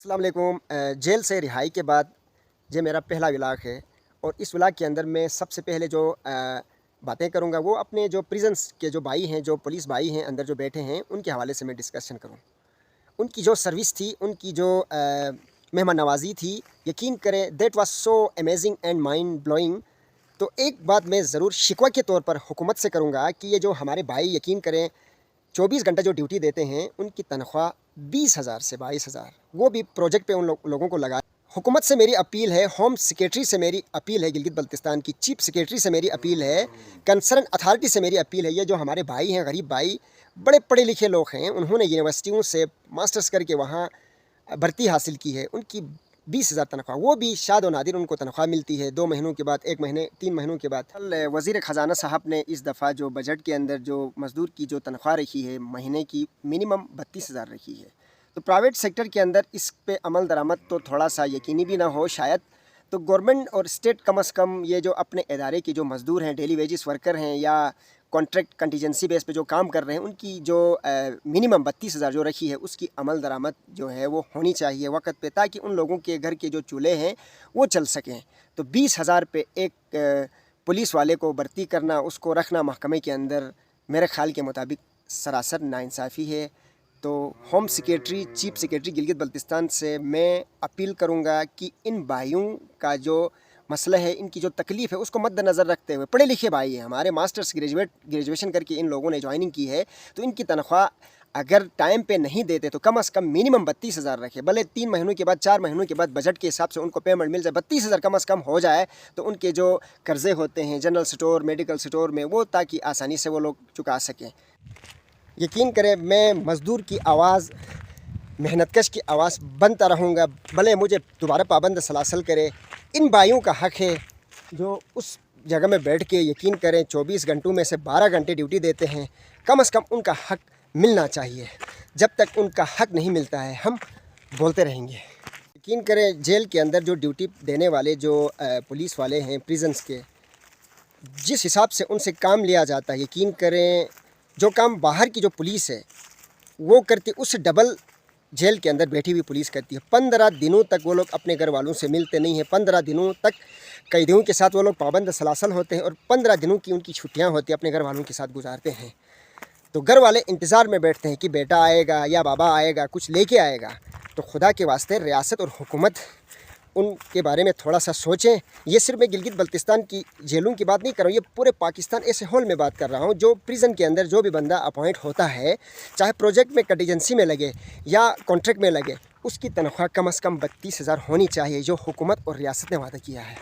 अस्सलाम वालेकुम। जेल से रिहाई के बाद ये मेरा पहला व्लॉग है और इस व्लॉग के अंदर मैं सबसे पहले जो बातें करूँगा वो अपने जो प्रिजन्स के जो भाई हैं, जो पुलिस भाई हैं अंदर जो बैठे हैं, उनके हवाले से मैं डिस्कशन करूँ। उनकी जो सर्विस थी, उनकी जो मेहमान नवाजी थी, यकीन करें that was so amazing and mind blowing. तो एक बात मैं ज़रूर शिकवा के तौर पर हुकूमत से करूँगा कि ये जो हमारे भाई यकीन करें 24 घंटे जो ड्यूटी देते हैं, उनकी तनख्वाह 20,000 से 22,000, वो भी प्रोजेक्ट पे उन लोगों को लगा। हुकूमत से मेरी अपील है, होम सेक्रेटरी से मेरी अपील है, गिलगित बल्तिस्तान की चीफ सेक्रेटरी से मेरी अपील है, कंसर्न अथॉरिटी से मेरी अपील है। ये जो हमारे भाई हैं, गरीब भाई, बड़े पढ़े लिखे लोग हैं, उन्होंने यूनिवर्सिटियों से मास्टर्स करके वहाँ भर्ती हासिल की है, उनकी 20,000 तनख्वाह, वो भी शाद व नादिर उनको तनख्वाह मिलती है 2 महीनों के बाद, 1 महीने, 3 महीनों के बाद। कल वज़ीर ख़जाना साहब ने इस दफ़ा जो बजट के अंदर जो मज़दूर की जो तनख्वाह रखी है महीने की मिनिमम 32,000 रखी है। तो प्राइवेट सेक्टर के अंदर इस पे अमल दरामद तो थोड़ा सा यकीनी भी ना हो शायद, तो गवर्नमेंट और स्टेट कम अज़ कम ये जो अपने इदारे के जो मज़दूर हैं, डेली वेजेस वर्कर हैं या कॉन्ट्रैक्ट कंटीजेंसी बेस पे जो काम कर रहे हैं, उनकी जो मिनिमम 32,000 जो रखी है उसकी अमल दरामद जो है वो होनी चाहिए वक्त पे, ताकि उन लोगों के घर के जो चूल्हे हैं वो चल सकें। तो 20,000 पे एक पुलिस वाले को भर्ती करना, उसको रखना महकमे के अंदर, मेरे ख़्याल के मुताबिक सरासर नाइंसाफ़ी है। तो home secretary, chief secretary Gilgit Baltistan से मैं अपील करूँगा कि इन भाइयों का जो मसला है, इनकी जो तकलीफ़ है, उसको मद्देनज़र रखते हुए, पढ़े लिखे भाई हैं हमारे, मास्टर्स ग्रेजुएशन करके इन लोगों ने ज्वाइनिंग की है, तो इनकी तनख्वाह अगर टाइम पे नहीं देते तो कम अज़ कम मिनिमम 32,000 रखे। भले 3 महीनों के बाद, 4 महीनों के बाद बजट के हिसाब से उनको पेमेंट मिल जाए, 32,000 कम अज़ कम हो जाए, तो उनके जो कर्ज़े होते हैं जनरल स्टोर, मेडिकल स्टोर में, वो ताकि आसानी से वो लोग चुका सकें। यकीन करें मैं मज़दूर की आवाज़, मेहनतकश की आवाज़ बनता रहूँगा, भले मुझे दोबारा पाबंद सलासल करे। इन भाइयों का हक़ है जो उस जगह में बैठ के, यकीन करें 24 घंटों में से 12 घंटे ड्यूटी देते हैं, कम से कम उनका हक़ मिलना चाहिए। जब तक उनका हक़ नहीं मिलता है हम बोलते रहेंगे। यकीन करें जेल के अंदर जो ड्यूटी देने वाले जो पुलिस वाले हैं प्रिजन्स के, जिस हिसाब से उनसे काम लिया जाता है, यकीन करें जो काम बाहर की जो पुलिस है वो करती, उससे डबल जेल के अंदर बैठी हुई पुलिस करती है। 15 दिनों तक वो लोग अपने घर वालों से मिलते नहीं हैं, 15 दिनों तक कैदियों के साथ वो लोग पाबंद सलासल होते हैं और 15 दिनों की उनकी छुट्टियां होती हैं, अपने घर वालों के साथ गुजारते हैं। तो घर वाले इंतज़ार में बैठते हैं कि बेटा आएगा या बाबा आएगा, कुछ लेके आएगा। तो खुदा के वास्ते रियासत और हुकूमत उनके बारे में थोड़ा सा सोचें। ये सिर्फ मैं गिलगित बल्तिस्तान की जेलों की बात नहीं कर रहा हूँ, ये पूरे पाकिस्तान ऐसे होल में बात कर रहा हूँ। जो प्रिजन के अंदर जो भी बंदा अपॉइंट होता है, चाहे प्रोजेक्ट में कंटीजेंसी में लगे या कॉन्ट्रैक्ट में लगे, उसकी तनख्वाह कम से कम 32,000 होनी चाहिए, जो हुकूमत और रियासत ने वादा किया है।